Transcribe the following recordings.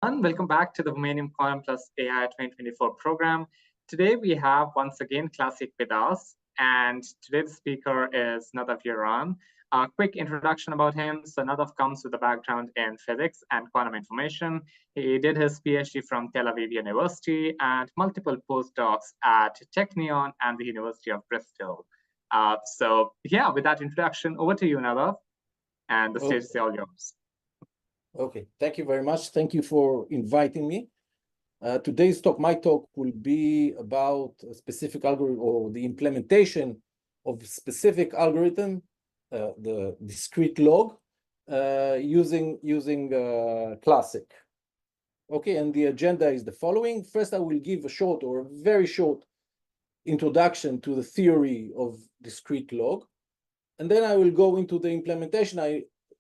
And welcome back to the WOMANIUM Quantum Plus AI 2024 program. Today we have once again Classiq with us, and today's speaker is Nadav Yoran. A quick introduction about him. So Nadav comes with a background in physics and quantum information. He did his PhD from Tel Aviv University and multiple postdocs at Technion and the University of Bristol. With that introduction, over to you, Nadav, and the stage is all yours. Okay, thank you very much. Thank you for inviting me. Today's talk, my talk, will be about a specific algorithm or the implementation of a specific algorithm, the discrete log, using Classiq. Okay, and the agenda is the following. First, I will give a short or a very short introduction to the theory of discrete log, and then I will go into the implementation.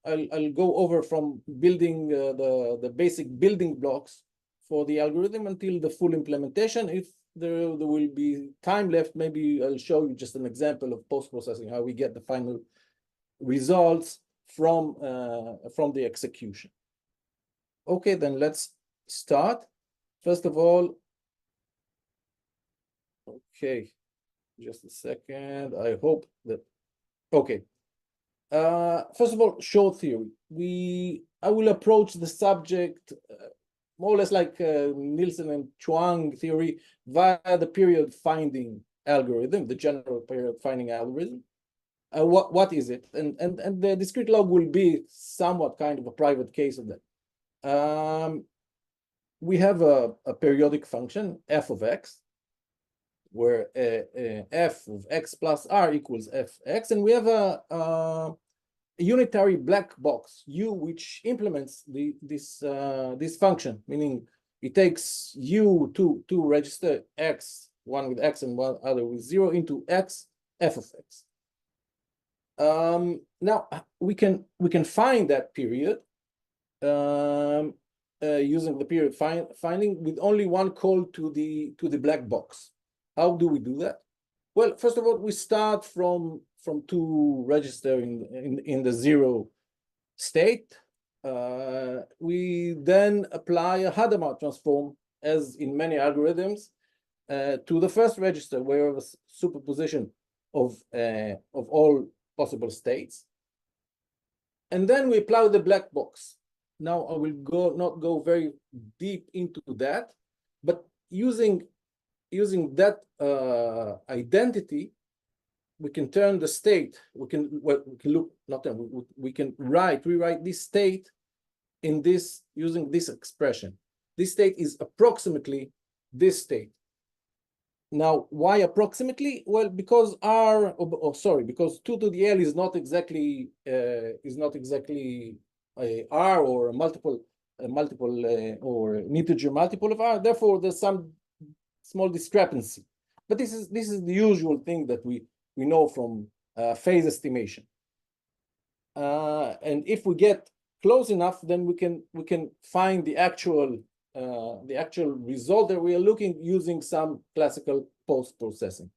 I'll go over from building the basic building blocks for the algorithm until the full implementation. If there will be time left, maybe I'll show you just an example of post-processing, how we get the final results from the execution. Okay, then let's start. First of all, okay, just a second. I hope that, okay. First of all, short theory. I will approach the subject more or less like Nielsen and Chuang theory via the period finding algorithm, the general period finding algorithm. What is it? And the discrete log will be somewhat kind of a private case of that. We have a periodic function, f of x, where f of x plus r equals fx, and we have a unitary black box u, which implements this function, meaning it takes u to register x, one with x and one other with 0, into x f of x. Now we can find that period using the period finding with only one call to the black box. How do we do that? Well, first of all, we start from two register in the 0 state. We then apply a Hadamard transform, as in many algorithms, to the first register, where we have a superposition of all possible states. And then we apply the black box. Now I will not go very deep into that, but using that identity, we can turn the state. We can rewrite this state in this using this expression. This state is approximately this state. Now, why approximately? Well, because because 2 to the L is not exactly R or a multiple or an integer multiple of R. Therefore, there's some small discrepancy. But this is the usual thing that we know from phase estimation. And if we get close enough, then we can find the actual result that we are looking using some classical post-processing.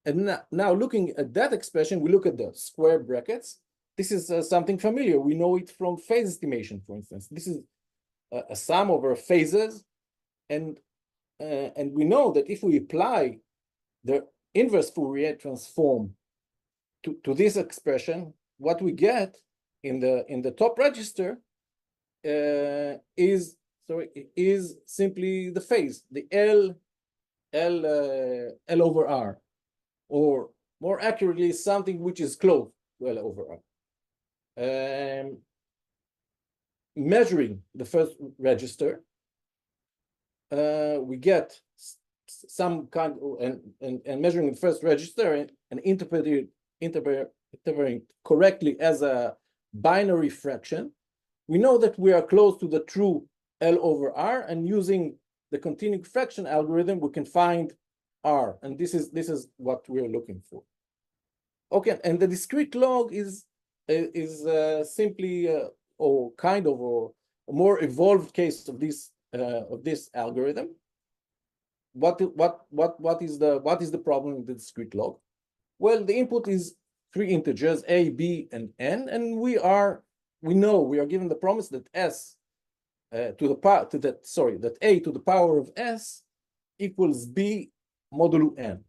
And now looking at that expression, we look at the square brackets. This is something familiar. We know it from phase estimation, for instance. This is a sum over phases, and we know that if we apply the inverse Fourier transform to this expression, what we get in the top register is simply the phase, the L over R, or more accurately, something which is close to L over R. Measuring the first register, we get some kind and measuring the first register and interpreting correctly as a binary fraction, we know that we are close to the true L over R, and using the continued fraction algorithm, we can find R, and this is what we're looking for. Okay, and the discrete log is simply or kind of a more evolved case of this algorithm. What is the problem with the discrete log? Well, the input is 3 integers, a, b, and n, and we are given the promise that s that A to the power of S equals B modulo N.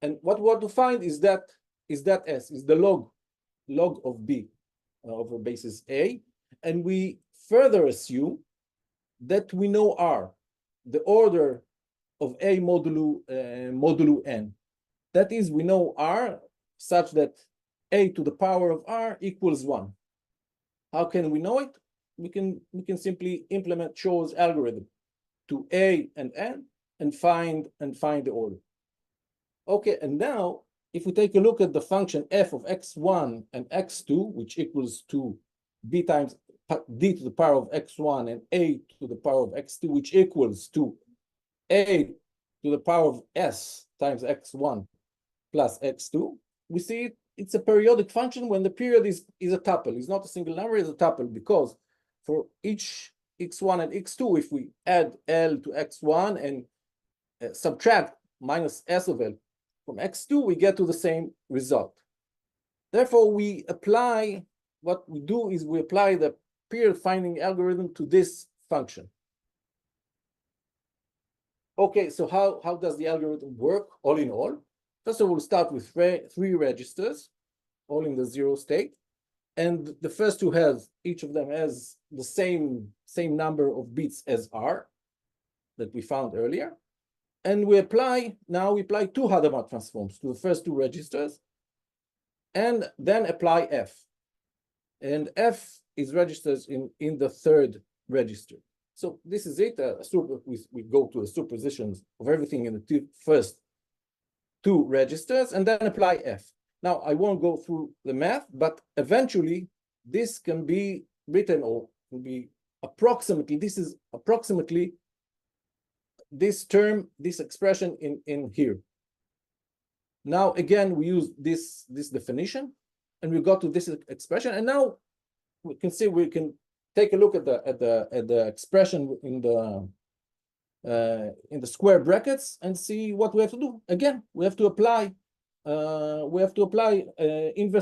And what we want to find is that S is the log of B over basis A. And we further assume that we know R, the order of A modulo N. That is, we know R such that A to the power of R equals 1. How can we know it? We can simply implement Shor's algorithm to A and N and find the order. Okay, and now if we take a look at the function f of x1 and x2, which equals to b times d to the power of x1 and a to the power of x2, which equals to a to the power of s times x1 plus x2, we see it's a periodic function when the period is a tuple. It's not a single number, it's a tuple, because for each x1 and x2, if we add L to x1 and subtract minus S of L from x2, we get to the same result. Therefore, what we do is we apply the period finding algorithm to this function. Okay, so how does the algorithm work all in all? First of all, we'll start with 3 registers, all in the 0 state. And the first two each of them has the same number of bits as R that we found earlier. And we apply 2 Hadamard transforms to the first 2 registers, and then apply F. And F is registers in the 3rd register. So this is it. We go to the superpositions of everything in the first 2 registers, and then apply F. Now, I won't go through the math, but eventually this can be written, or will be approximately, this is approximately this term, this expression in here. Now, again, we use this definition, and we got to this expression, and now we can see, we can take a look at the expression in the square brackets and see what we have to do. Again, we have to apply inverse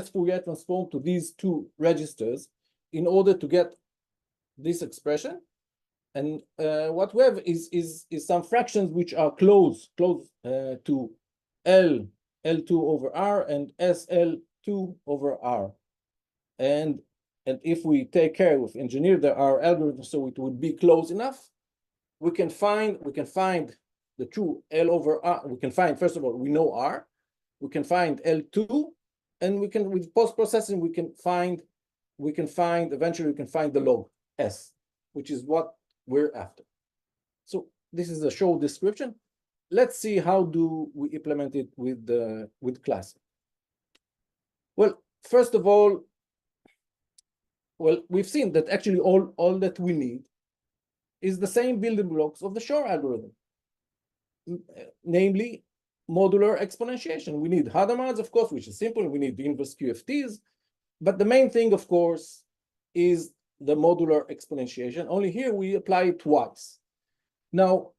Fourier transform to these 2 registers in order to get this expression. And what we have is some fractions which are close to L2 over R and SL2 over R. And if we take care of engineer our algorithm so it would be close enough, we can find the true L over R. We can find, first of all, we know R. We can find L2, and we can, with post-processing, eventually we can find the log S, which is what we're after. So this is a short description. Let's see how do we implement it with Classiq. Well, first of all, we've seen that actually all that we need is the same building blocks of the Shor algorithm, namely modular exponentiation. We need Hadamards, of course, which is simple. We need the inverse QFTs, but the main thing, of course, is the modular exponentiation. Only here we apply it twice. Now,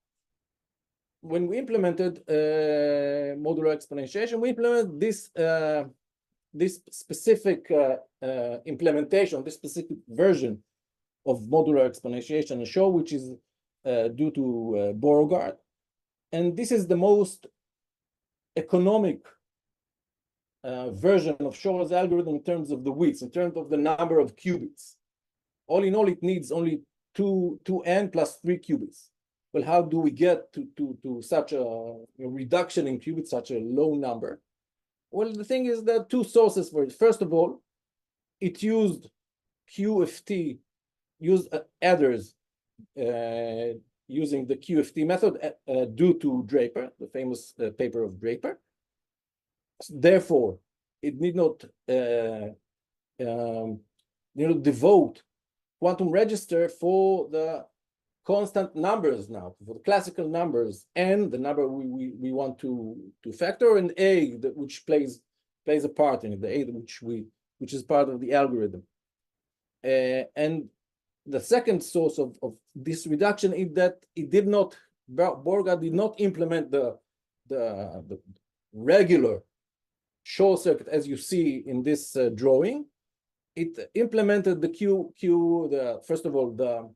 when we implemented modular exponentiation, we implemented this specific implementation, this specific version of modular exponentiation in Shor, which is due to Beauregard. And this is the most economic version of Shor's algorithm in terms of the widths, in terms of the number of qubits. All in all, it needs only 2n plus 3 qubits. Well, how do we get to such a reduction in qubits, such a low number? Well, the thing is that 2 sources for it. First of all, it used QFT, used adders using the QFT method due to Draper, the famous paper of Draper. Therefore, it need not devote quantum register for the constant numbers now, for the classical numbers, and the number we want to factor, and A, which plays a part in it, the A which is part of the algorithm. And the second source of this reduction is that Beauregard did not implement the regular Shor circuit as you see in this drawing, it implemented first of all, the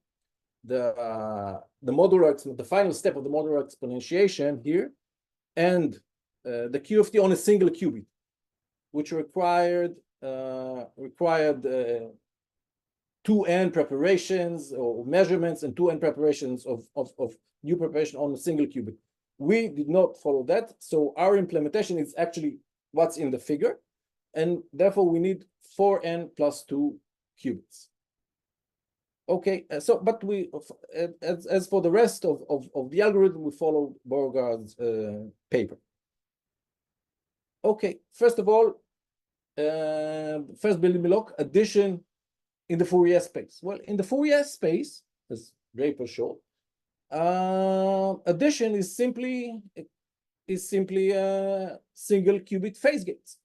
final step of the modular exponentiation here, and the QFT on a single qubit, which required 2n preparations or measurements and 2n preparations of new preparation on a single qubit. We did not follow that, so our implementation is actually what's in the figure, and therefore we need 4n plus 2 qubits. Okay, but we, as for the rest of the algorithm, we follow Beauregard's paper. Okay, first of all, first building block, addition in the Fourier space. Well, in the Fourier space, as Draper showed, addition is simply single qubit phase gates.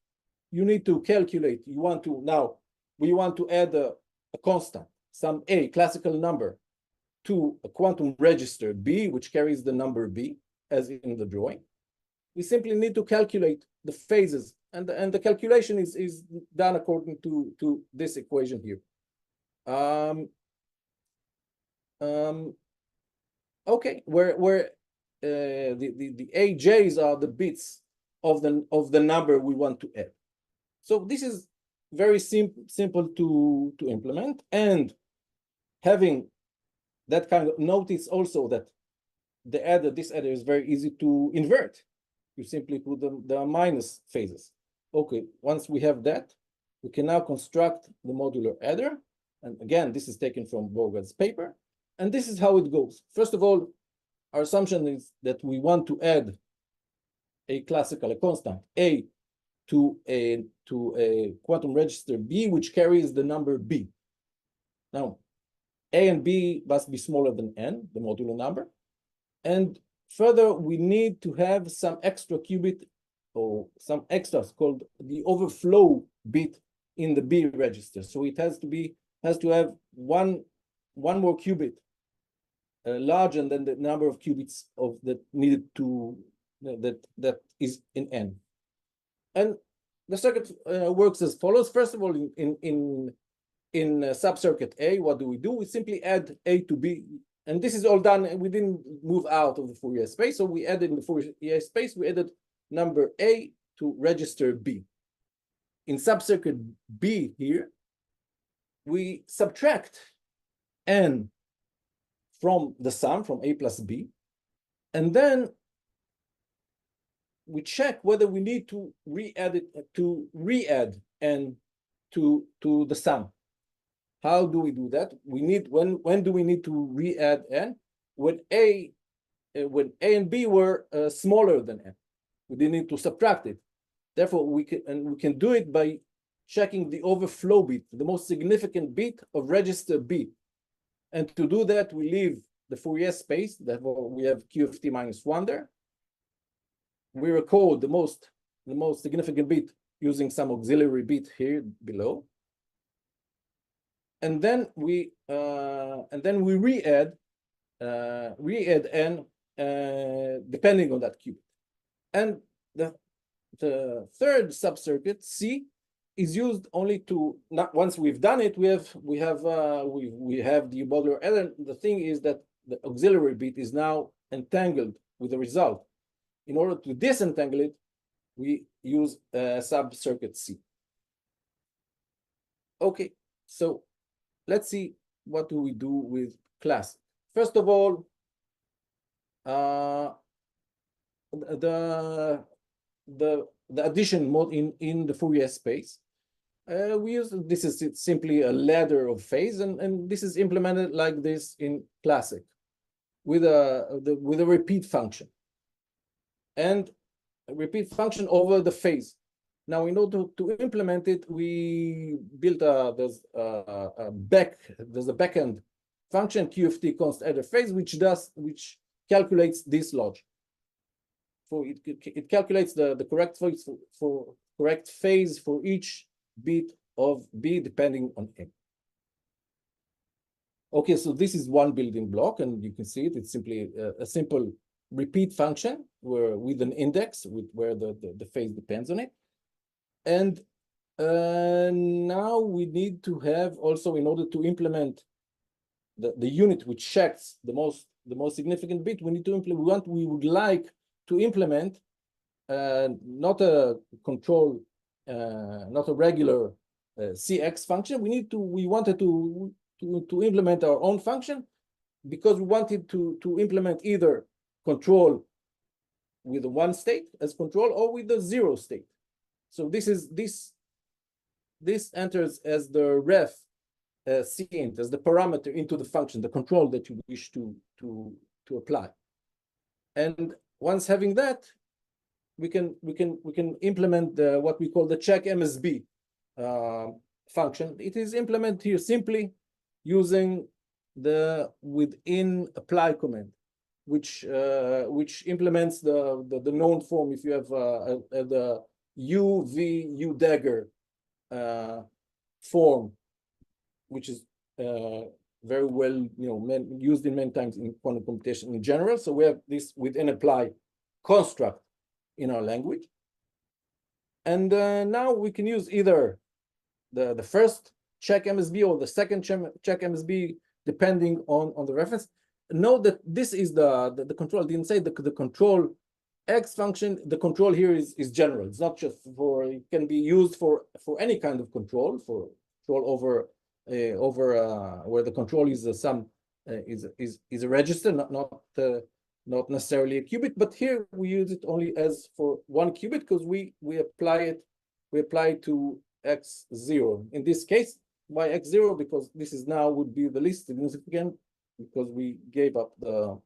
You need to calculate. We want to add a constant, some A, classical number, to a quantum register B, which carries the number B, as in the drawing. We simply need to calculate the phases, and the calculation is done according to this equation here. Okay, where the AJs are the bits of the number we want to add. So this is very simple to implement, and having that kind of notice also that this adder is very easy to invert. You simply put the minus phases. Okay, once we have that, we can now construct the modular adder. And again, this is taken from Beauregard's paper. And this is how it goes. First of all, our assumption is that we want to add a constant A to a quantum register B, which carries the number B. Now, A and B must be smaller than n, the modular number. And further, we need to have some extra qubit or some extras called the overflow bit in the B register. So it has to have one more qubit larger than the number of qubits that needed to that is in n. And the circuit works as follows. First of all, in subcircuit A, what do? We simply add A to B, and this is all done. We didn't move out of the Fourier space, so we added in the Fourier space. We added number A to register B. In subcircuit B here, we subtract n from the sum, from A plus B, and then we check whether we need to re-add n to the sum. How do we do that? When do we need to re-add n? When A and B were smaller than n. We didn't need to subtract it. Therefore, we can do it by checking the overflow bit, the most significant bit of register B. And to do that, we leave the Fourier space. Therefore, we have QFT minus 1 there. We record the most significant bit using some auxiliary bit here below. And then we re-add n depending on that qubit. And the third subcircuit C is used only to, not once we've done it, we have the modular adder. The thing is that the auxiliary bit is now entangled with the result. In order to disentangle it, we use subcircuit C. Okay, so let's see what do we do with Classiq. First of all, the addition mode in the Fourier space. We use this is simply a ladder of phase, and this is implemented like this in Classiq with a repeat function, and a repeat function over the phase. Now, in order to implement it, we built there's a backend function QFT const adder phase, which calculates this logic. So it calculates the correct phase for correct phase for each bit of B depending on n. Okay, so this is one building block, and you can see it. It's simply a simple repeat function with an index where the phase depends on it. And Now we need to have also, in order to implement the unit which checks the most significant bit, we need to implement, we would like to implement not a control, not a regular CX function. We wanted to implement our own function, because we wanted to implement either control with a 1 state as control, or with a 0 state. So this enters as the ref cint, as the parameter into the function, the control that you wish to apply. And once having that, we can implement what we call the check MSB function. It is implemented here simply using the within apply command, which implements the known form. If you have the u dagger form, which is very well used in many times in quantum computation in general. So we have this within apply construct in our language, and now we can use either the first check MSB or the second check MSB, depending on the reference. Note that this is the control. I didn't say the control X function. The control here is general. It's not just for, it can be used for any kind of control, for control over where the control is is a register, not necessarily a qubit. But here we use it only as for 1 qubit, because we apply it to x0. In this case, why x0? Because this is now would be the least significant, because we gave up the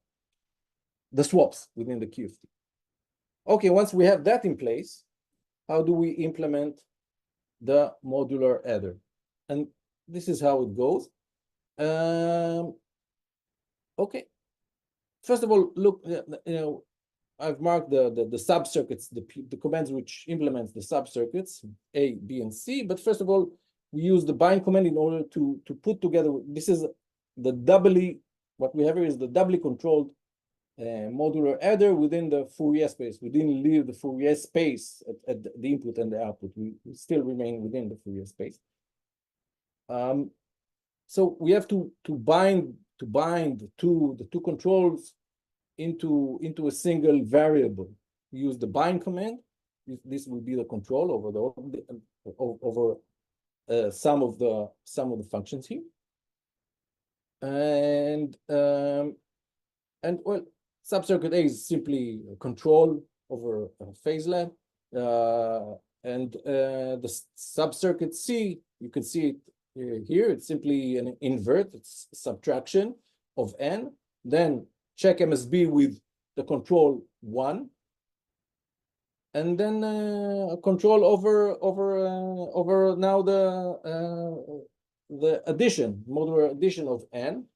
swaps within the QFT. Okay, once we have that in place, how do we implement the modular adder? And this is how it goes. Okay, first of all, look, I've marked the subcircuits, the commands which implements the subcircuits A, B, and C. But first of all, we use the bind command in order to put together. This is the doubly, what we have here is the doubly controlled modular adder within the Fourier space. We didn't leave the Fourier space at the input and the output. We still remain within the Fourier space. So we have to bind the two controls into a single variable. We use the bind command. This will be the control over some of the functions here. And well, subcircuit A is simply control over a phase lab, and the subcircuit C, you can see it here. It's simply an invert. It's subtraction of n. Then check MSB with the control 1, and then control over now the addition, modular addition of n.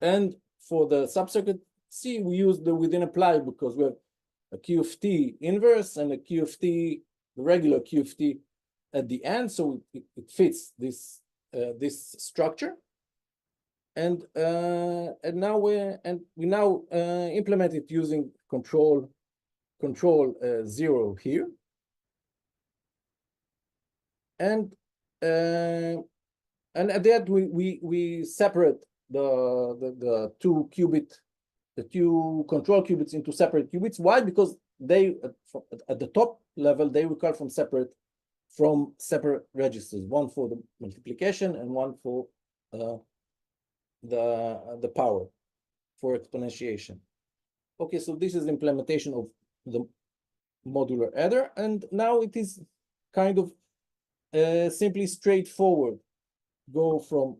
And for the subcircuit C, we use the within apply, because we have a QFT inverse and a QFT, the regular QFT at the end, so it fits this structure. And now we implement it using control 0 here. And at the end we separate the two control qubits into separate qubits. Why? Because they at the top level they recur from separate registers, one for the multiplication and one for the power for exponentiation. Okay, so this is implementation of the modular adder, and now it is kind of simply straightforward. Go from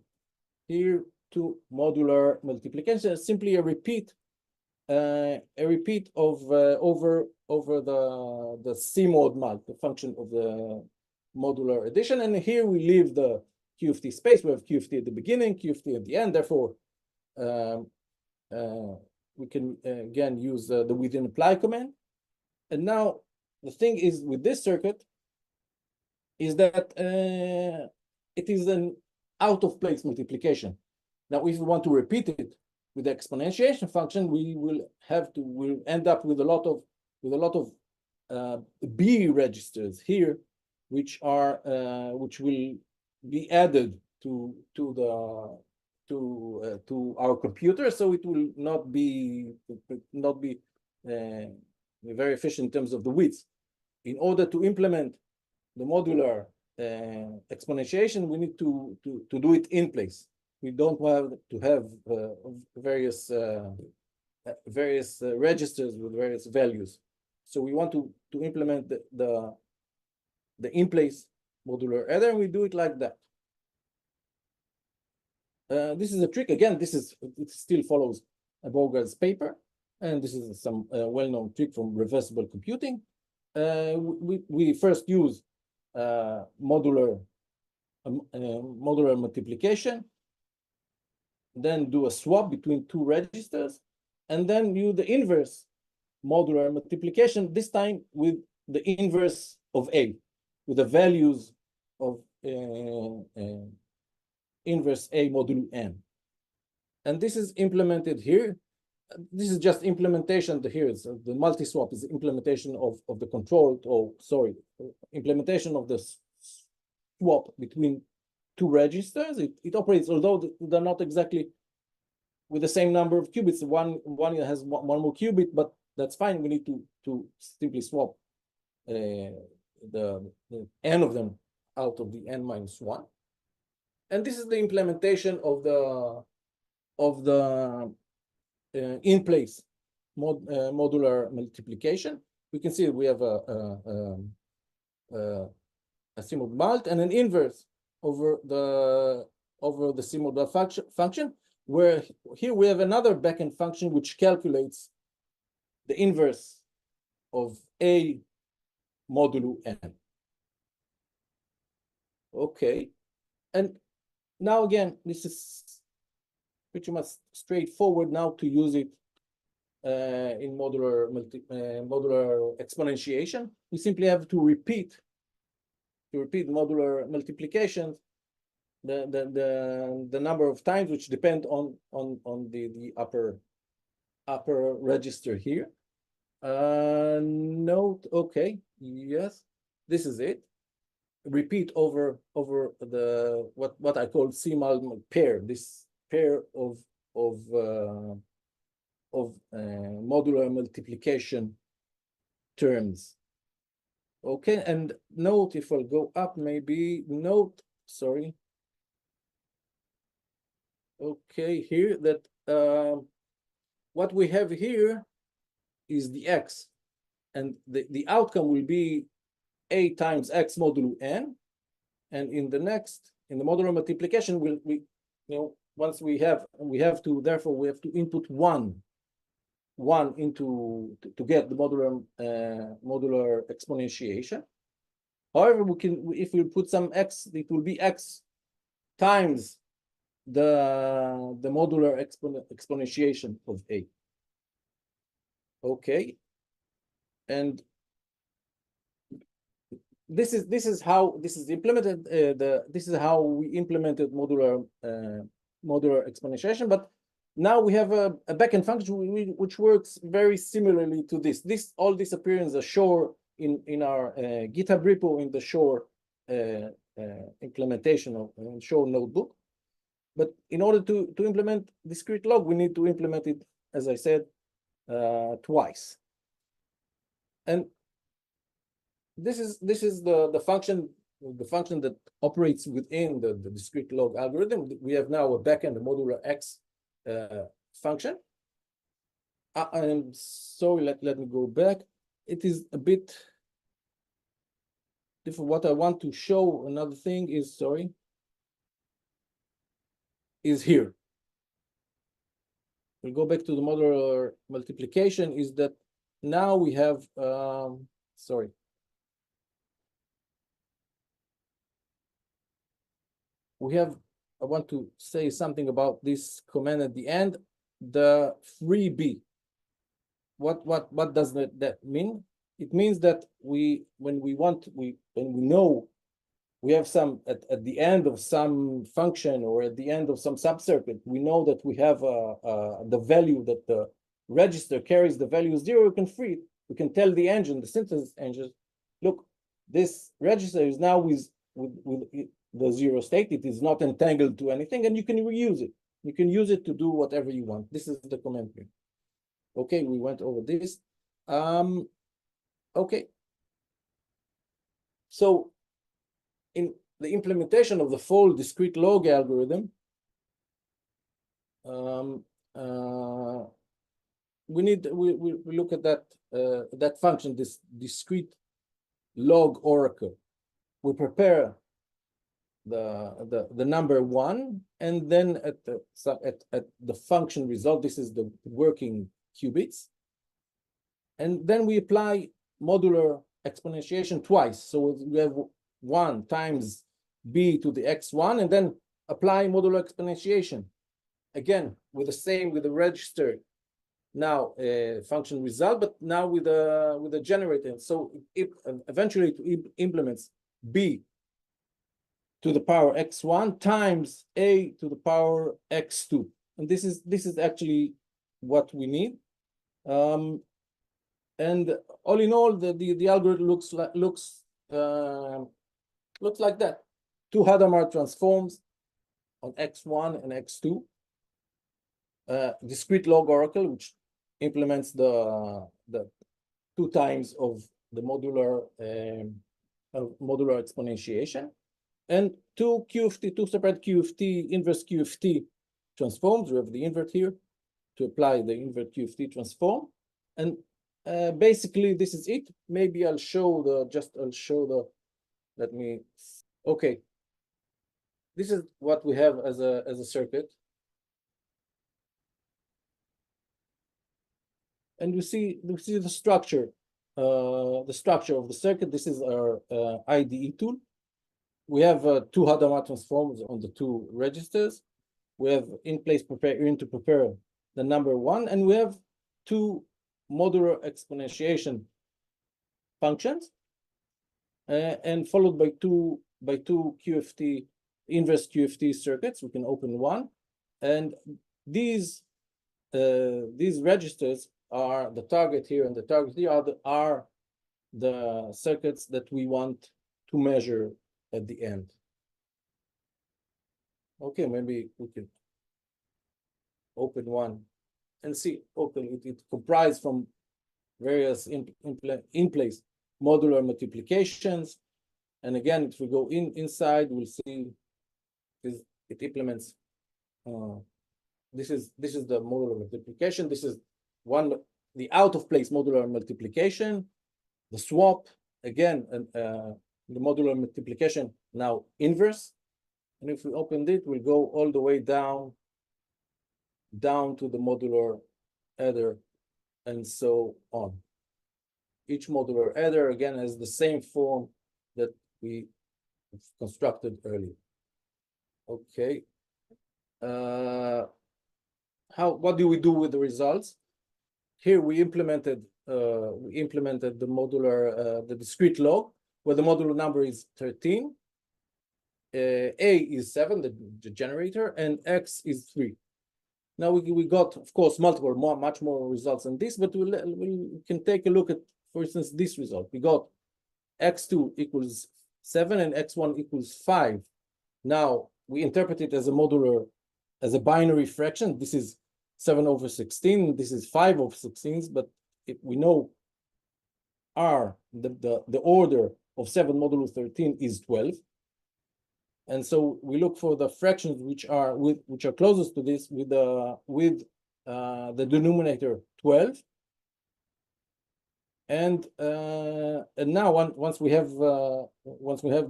here to modular multiplication, simply a repeat of over the CMOD mult, the function of the modular addition. And here we leave the QFT space. We have QFT at the beginning, QFT at the end. Therefore, we can again use the within apply command. And now the thing is with this circuit is that it is an out of place multiplication. Now, if we want to repeat it with the exponentiation function, we'll end up with a lot of B registers here which will be added to our computer, so it will not be very efficient in terms of the width. In order to implement the modular exponentiation, we need to do it in place. We don't have to have various registers with various values. So we want to implement the in-place modular adder, and we do it like that. This is a trick. Again, it still follows Borgard's paper, and this is some well-known trick from reversible computing. We first use modular multiplication, then do a swap between two registers, and then use the inverse modular multiplication, this time with the inverse of A, with the values of inverse A modulo n. And this is implemented here. This is just implementation. Here is the multi-swap is implementation of the control, or sorry, implementation of the swap between two registers. It operates, although they're not exactly with the same number of qubits. One has one more qubit, but that's fine. We need to simply swap the n of them out of the n minus 1. And this is the implementation of the in-place modular multiplication. We can see we have a CMOD mult and an inverse over the CMOD function, where here we have another backend function which calculates the inverse of A modulo n. Okay, and now again, this is pretty much straightforward now to use it in modular exponentiation. We simply have to repeat modular multiplications the number of times, which depend on the upper register here. Note, okay, yes, this is it. Repeat over the what I call CMUL pair, this pair of modular multiplication terms. Okay, and note, if I'll go up, maybe note, sorry. Okay, here that what we have here is the x, and the outcome will be A times x modulo n, and in the modular multiplication once we have to input one into to get the modular exponentiation. However, if we put some x, it will be x times the modular exponentiation of A. Okay, and this is how this is implemented. This is how we implemented modular exponentiation. But now we have a backend function which works very similarly to this. All this appears in the Shor in our GitHub repo, in the Shor implementation of Shor notebook. But in order to implement discrete log, we need to implement it, as I said, twice. And this is the function that operates within the discrete log algorithm. We have now a backend, a modular x function. I'm sorry, let me go back. It is a bit different. What I want to show, another thing is, sorry, is here. We'll go back to the modular multiplication, is that now we have, sorry. We have, I want to say something about this command at the end, the freebie. What does that mean? It means that when we know we have some at the end of some function or at the end of some subcircuit, we know that we have the value that the register carries the value 0. We can free it. We can tell the engine, the synthesis engine, look, this register is now with the zero state. It is not entangled to anything, and you can reuse it. You can use it to do whatever you want. This is the command here. Okay, we went over this. Okay. So in the implementation of the full discrete log algorithm, we look at that function, this discrete log oracle. We prepare the number one, and then at the function result, this is the working qubits, and then we apply modular exponentiation twice. So we have 1 times b to the x1, and then apply modular exponentiation again with the register now function result, but now with a generator. So eventually it implements b to the power x1 times a to the power x2, and this is actually what we need. And all in all, the algorithm looks like that: 2 Hadamard transforms on x1 and x2, discrete log oracle, which implements the 2 times of the modular exponentiation, and 2 separate QFT, inverse QFT transforms. We have the invert here to apply the invert QFT transform, and basically this is it. Maybe I'll show the let me. Okay, this is what we have as a circuit, and we see the structure of the circuit. This is our IDE tool. We have 2 Hadamard transforms on the 2 registers. We have in place to prepare the number one, and we have 2 modular exponentiation functions, and followed by two QFT inverse QFT circuits. We can open one, and these registers are the target here, and the target here are the circuits that we want to measure at the end. Okay, maybe we can open one and see. Open it comprises from various in place modular multiplications, and again, if we go inside, we'll see it implements. This is the modular multiplication. This is the out of place modular multiplication, the swap again, and the modular multiplication now inverse. And if we open it, we'll go all the way down to the modular adder, and so on. Each modular adder again has the same form that we constructed earlier. Okay. What do we do with the results? Here we implemented the modular the discrete log, where the modular number is 13, A is 7, the generator, and X is 3. Now we got, of course, much more results than this, but we can take a look at, for instance, this result. We got X2 equals 7 and X1 equals 5. Now we interpret it as a binary fraction. This is 7 over 16. This is 5 over 16. But we know the order of 7 modulo 13 is 12. And so we look for the fractions which are closest to this with the denominator 12. And now once we have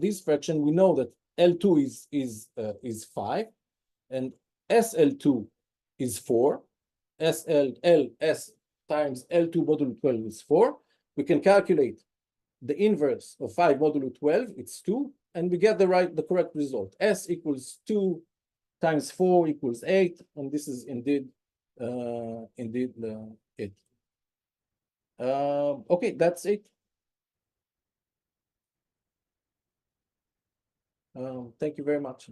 this fraction, we know that L2 is 5, and SL2 is 4. S times L2 modulo 12 is 4. We can calculate the inverse of 5 modulo 12. It's 2, and we get the correct result. S equals 2 times 4 equals 8, and this is indeed it. Okay, that's it. Thank you very much.